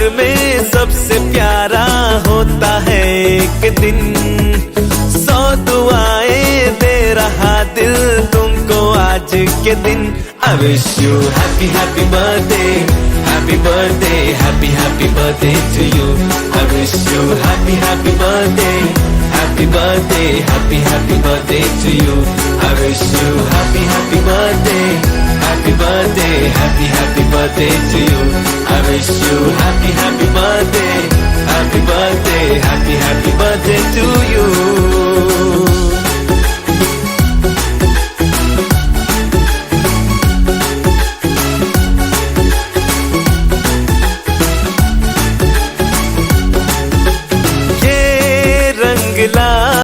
उम्र में सबसे प्यारा होता है एक दिन। 100 दुआएं दे रहा दिल तुमको आज के दिन। I wish you happy happy birthday, happy birthday, happy happy birthday to you. I wish you happy happy birthday, happy birthday, happy happy birthday to you. I wish you happy happy birthday, happy birthday, happy happy birthday to you. I wish you happy happy birthday, happy birthday, happy